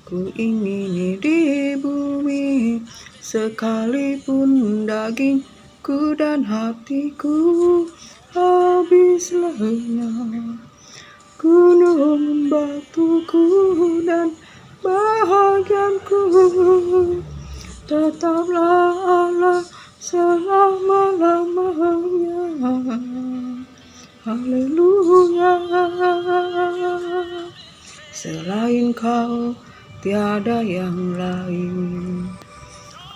Ku ingini di bumi, sekalipun dagingku dan hatiku habis lenyap. Gunung batuku dan bahagianku, tetaplah Allah selama-lamanya. Haleluya. Selain Kau tiada yang lain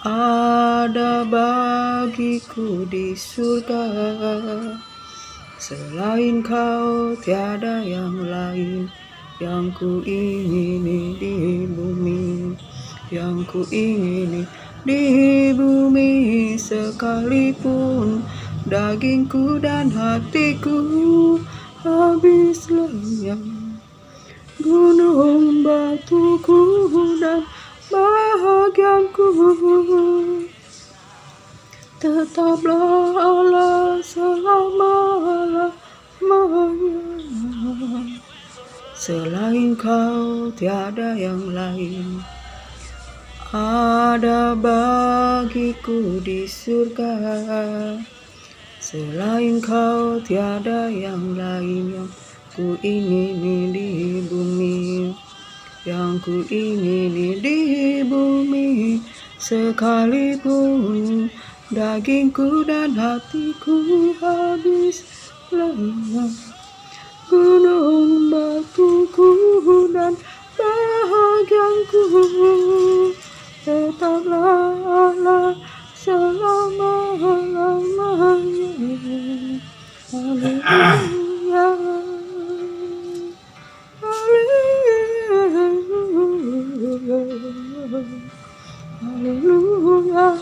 ada bagiku di surga. Selain Kau tiada yang lain yang ku ingini di bumi, yang ku ingini di bumi, sekalipun dagingku dan hatiku habis lenyap. Gunung batuku dan bahagianku, tetaplah Allah selama-lamanya. Selain Kau tiada yang lain ada bagiku di surga. Selain Kau tiada yang lain yang ku ingini di bumi, yang ku ingini di bumi, sekalipun dagingku dan hatiku habis lenyap. Gunung batuku dan bahagianku, tetaplah Allah selama-lamanya. Haleluya. Haleluya.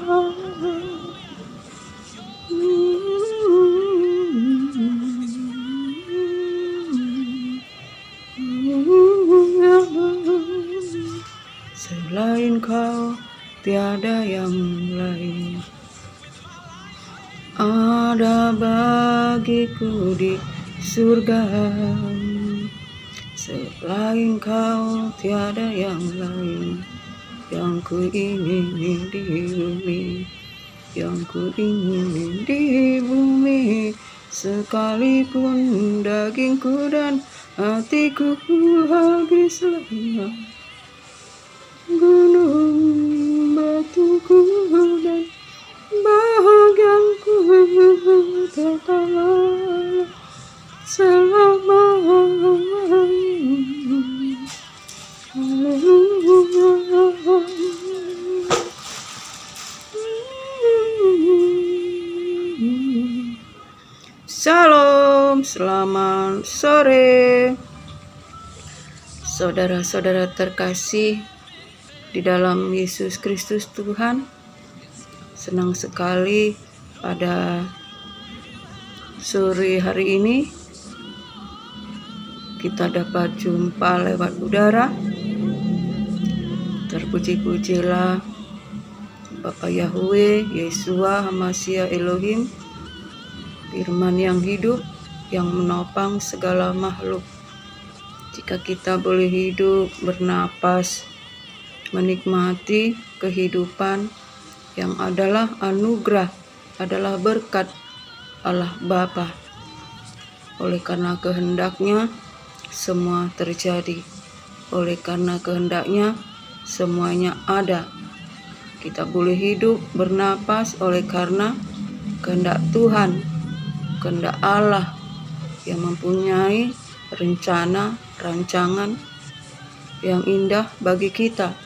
Selain Kau tiada yang lain ada bagiku di surga. Selain Kau tiada yang lain yang ku ingini di bumi, yang ku ingini di bumi, sekalipun dagingku dan hatiku habis lenyap. Gunung batuku dan bahagianku, tetaplah selama-lamanya. Haleluya. Shalom, selamat sore saudara-saudara terkasih di dalam Yesus Kristus Tuhan. Senang sekali pada sore hari ini kita dapat jumpa lewat udara. Terpuji-pujilah Bapa Yahweh, Yeshua, Hamashiach Elohim, firman yang hidup, yang menopang segala makhluk. Jika kita boleh hidup, bernapas, menikmati kehidupan yang adalah anugerah, adalah berkat Allah Bapa. Oleh karena kehendaknya, semua terjadi. Oleh karena kehendaknya, semuanya ada. Kita boleh hidup, bernapas oleh karena kehendak Tuhan, kehendak Allah yang mempunyai rencana, rancangan yang indah bagi kita,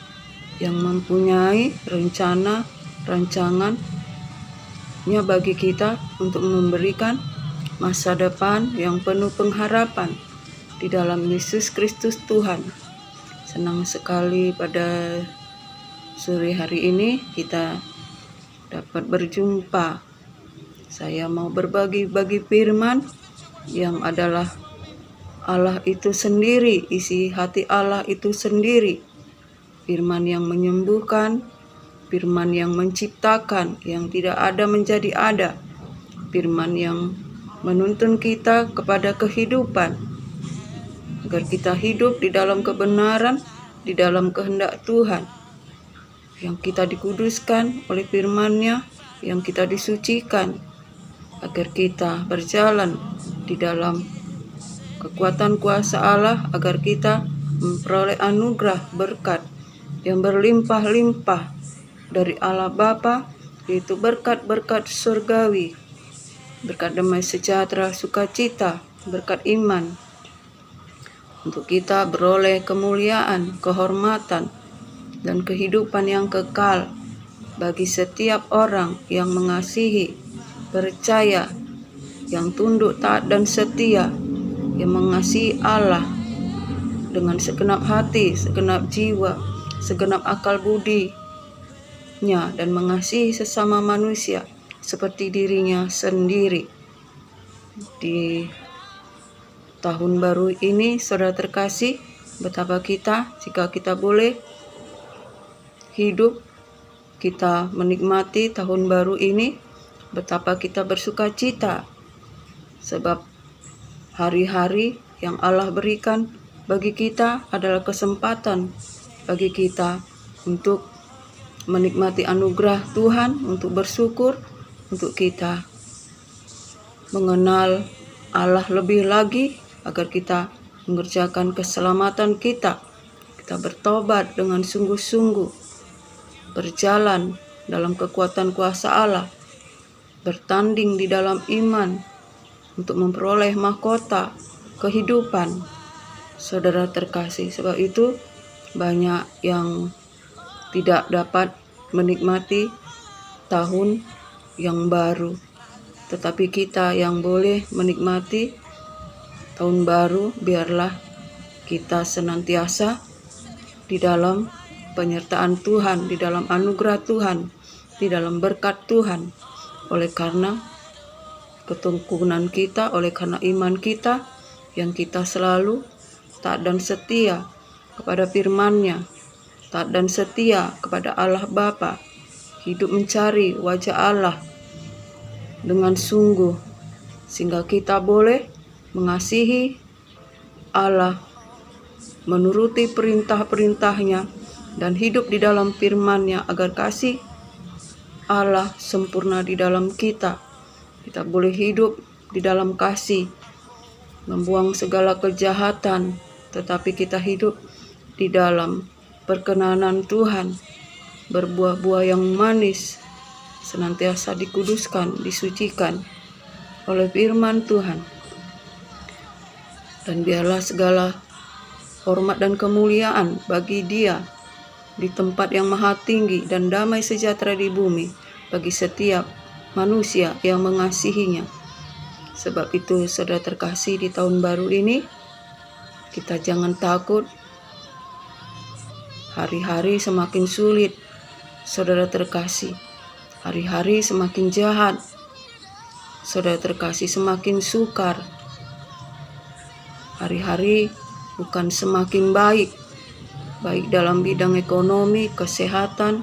yang mempunyai rencana, rancangannya bagi kita untuk memberikan masa depan yang penuh pengharapan di dalam Yesus Kristus Tuhan. Senang sekali pada sore hari ini kita dapat berjumpa. Saya mau berbagi firman yang adalah Allah itu sendiri, isi hati Allah itu sendiri. Firman yang menyembuhkan, firman yang menciptakan, yang tidak ada menjadi ada. Firman yang menuntun kita kepada kehidupan, agar kita hidup di dalam kebenaran, di dalam kehendak Tuhan, yang kita dikuduskan oleh firman-Nya, yang kita disucikan, agar kita berjalan di dalam kekuatan kuasa Allah, agar kita memperoleh anugerah berkat yang berlimpah-limpah dari Allah Bapa, yaitu berkat-berkat surgawi, berkat damai sejahtera, sukacita, berkat iman, untuk kita beroleh kemuliaan, kehormatan, dan kehidupan yang kekal bagi setiap orang yang mengasihi, percaya, yang tunduk, taat, dan setia, yang mengasihi Allah dengan segenap hati, segenap jiwa, segenap akal budinya, dan mengasihi sesama manusia seperti dirinya sendiri. Di tahun baru ini, saudara terkasih, betapa kita, jika kita boleh hidup, kita menikmati tahun baru ini, betapa kita bersuka cita, sebab hari-hari yang Allah berikan bagi kita adalah kesempatan bagi kita untuk menikmati anugerah Tuhan, untuk bersyukur, untuk kita mengenal Allah lebih lagi, agar kita mengerjakan keselamatan kita. Kita bertobat dengan sungguh-sungguh, berjalan dalam kekuatan kuasa Allah, bertanding di dalam iman untuk memperoleh mahkota kehidupan, saudara terkasih. Sebab itu banyak yang tidak dapat menikmati tahun yang baru, tetapi kita yang boleh menikmati tahun baru, biarlah kita senantiasa di dalam penyertaan Tuhan, di dalam anugerah Tuhan, di dalam berkat Tuhan, oleh karena ketekunan kita, oleh karena iman kita, yang kita selalu taat dan setia kepada firman-Nya, taat dan setia kepada Allah Bapa, hidup mencari wajah Allah dengan sungguh, sehingga kita boleh mengasihi Allah, menuruti perintah-perintah-Nya, dan hidup di dalam firman-Nya, agar kasih Allah sempurna di dalam kita. Kita boleh hidup di dalam kasih, membuang segala kejahatan, tetapi kita hidup di dalam perkenanan Tuhan, berbuah-buah yang manis, senantiasa dikuduskan, disucikan oleh firman Tuhan. Dan biarlah segala hormat dan kemuliaan bagi Dia di tempat yang maha tinggi, dan damai sejahtera di bumi bagi setiap manusia yang mengasihinya. Sebab itu, saudara terkasih, di tahun baru ini kita jangan takut. Hari-hari semakin sulit, saudara terkasih. Hari-hari semakin jahat, saudara terkasih, semakin sukar. Hari-hari bukan semakin baik, baik dalam bidang ekonomi, kesehatan,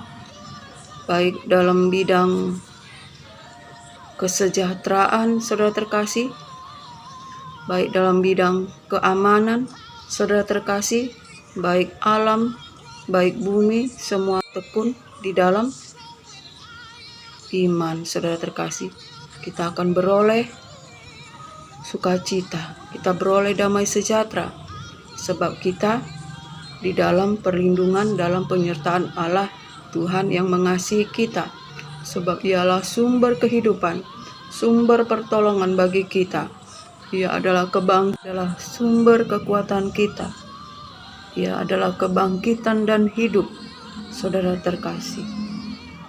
baik dalam bidang kesejahteraan, saudara terkasih, baik dalam bidang keamanan, saudara terkasih, baik alam, baik bumi, semua tekun di dalam iman, saudara terkasih. Kita akan beroleh sukacita, kita beroleh damai sejahtera, sebab kita di dalam perlindungan, dalam penyertaan Allah Tuhan yang mengasihi kita, sebab Ialah sumber kehidupan, sumber pertolongan bagi kita. Ia adalah adalah sumber kekuatan kita. Ia adalah kebangkitan dan hidup, saudara terkasih.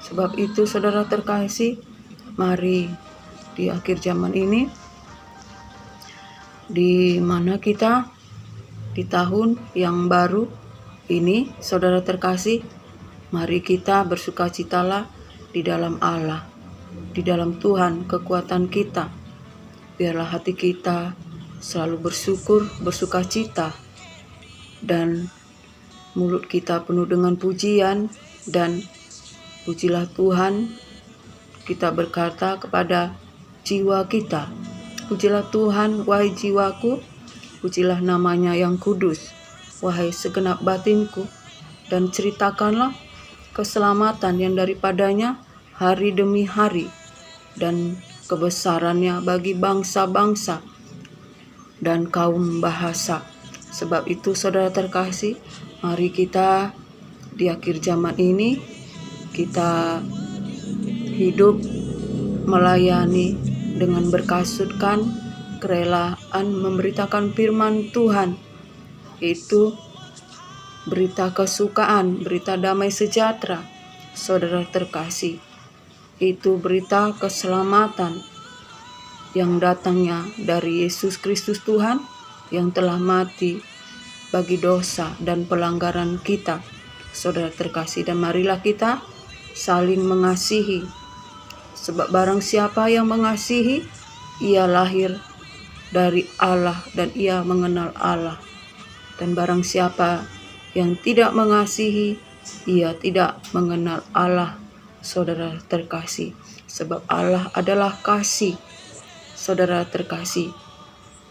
Sebab itu, saudara terkasih, mari di akhir zaman ini, di mana kita di tahun yang baru ini, saudara terkasih, mari kita bersukacitalah di dalam Allah, di dalam Tuhan kekuatan kita. Biarlah hati kita selalu bersyukur, bersukacita, dan mulut kita penuh dengan pujian, dan pujilah Tuhan. Kita berkata kepada jiwa kita, pujilah Tuhan, wahai jiwaku, pujilah namanya yang kudus, wahai segenap batinku, dan ceritakanlah keselamatan yang daripadanya hari demi hari dan kebesarannya bagi bangsa-bangsa dan kaum bahasa. Sebab itu saudara terkasih, mari kita di akhir zaman ini kita hidup melayani dengan berkasutkan kerelaan memberitakan firman Tuhan, yaitu berita kesukaan, berita damai sejahtera. Saudara terkasih, itu berita keselamatan yang datangnya dari Yesus Kristus Tuhan yang telah mati bagi dosa dan pelanggaran kita. Saudara terkasih, dan marilah kita saling mengasihi. Sebab barang siapa yang mengasihi, ia lahir dari Allah dan ia mengenal Allah. Dan barang siapa yang tidak mengasihi, ia tidak mengenal Allah. Saudara terkasih, sebab Allah adalah kasih. Saudara terkasih,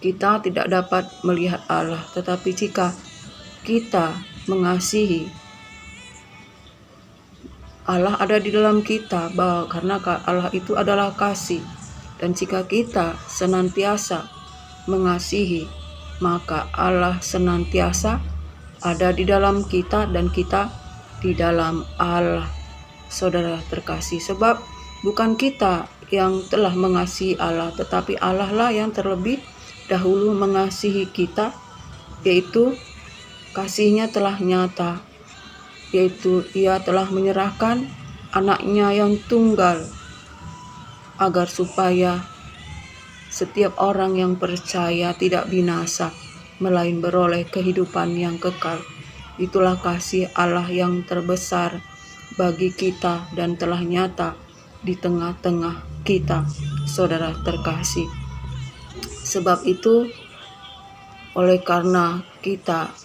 kita tidak dapat melihat Allah, tetapi jika kita mengasihi, Allah ada di dalam kita, karena Allah itu adalah kasih. Dan jika kita senantiasa mengasihi, maka Allah senantiasa ada di dalam kita dan kita di dalam Allah. Saudara terkasih, sebab bukan kita yang telah mengasihi Allah, tetapi Allah lah yang terlebih dahulu mengasihi kita, yaitu kasihnya telah nyata, yaitu ia telah menyerahkan anaknya yang tunggal, agar supaya setiap orang yang percaya tidak binasa, melainkan beroleh kehidupan yang kekal. Itulah kasih Allah yang terbesar bagi kita dan telah nyata di tengah-tengah kita, saudara terkasih. Sebab itu, oleh karena kita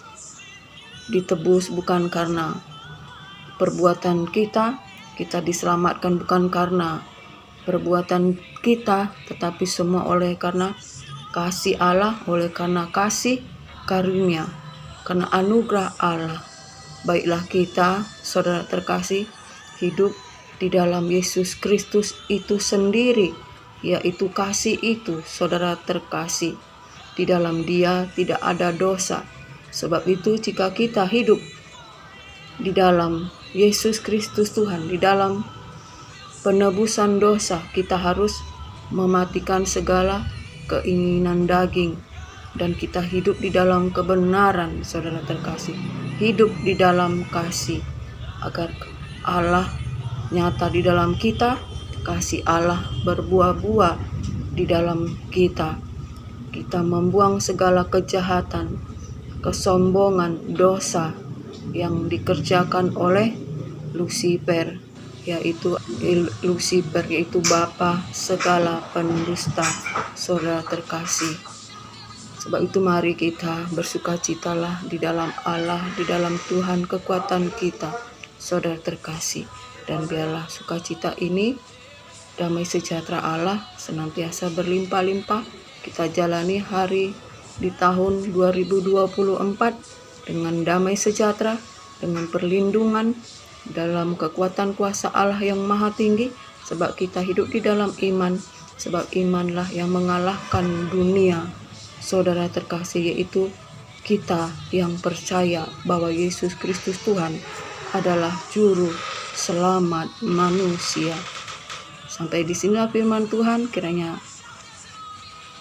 ditebus bukan karena perbuatan kita diselamatkan bukan karena perbuatan kita, tetapi semua oleh karena kasih Allah, oleh karena kasih karunia, karena anugerah Allah. Baiklah kita, saudara terkasih, hidup di dalam Yesus Kristus itu sendiri, yaitu kasih itu, saudara terkasih. Di dalam Dia tidak ada dosa. Sebab itu jika kita hidup di dalam Yesus Kristus Tuhan, di dalam penebusan dosa, kita harus mematikan segala keinginan daging dan kita hidup di dalam kebenaran, saudara terkasih. Hidup di dalam kasih agar Allah nyata di dalam kita, kasih Allah berbuah-buah di dalam kita. Kita membuang segala kejahatan, kesombongan, dosa yang dikerjakan oleh Lucifer, yaitu bapa segala pendusta, saudara terkasih. Sebab itu mari kita bersukacitalah di dalam Allah, di dalam Tuhan kekuatan kita, saudara terkasih. Dan biarlah sukacita ini, damai sejahtera Allah senantiasa berlimpah-limpah kita jalani hari di tahun 2024 dengan damai sejahtera, dengan perlindungan dalam kekuatan kuasa Allah yang maha tinggi, sebab kita hidup di dalam iman, sebab imanlah yang mengalahkan dunia, saudara terkasih, yaitu kita yang percaya bahwa Yesus Kristus Tuhan adalah juru selamat manusia. Sampai di sinilah firman Tuhan, kiranya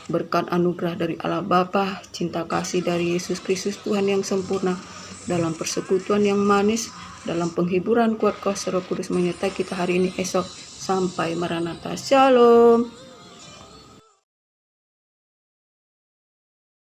berkat anugerah dari Allah Bapa, cinta kasih dari Yesus Kristus Tuhan yang sempurna, dalam persekutuan yang manis, dalam penghiburan kuat kuasa Roh Kudus menyertai kita hari ini, esok, sampai Maranatha. Shalom.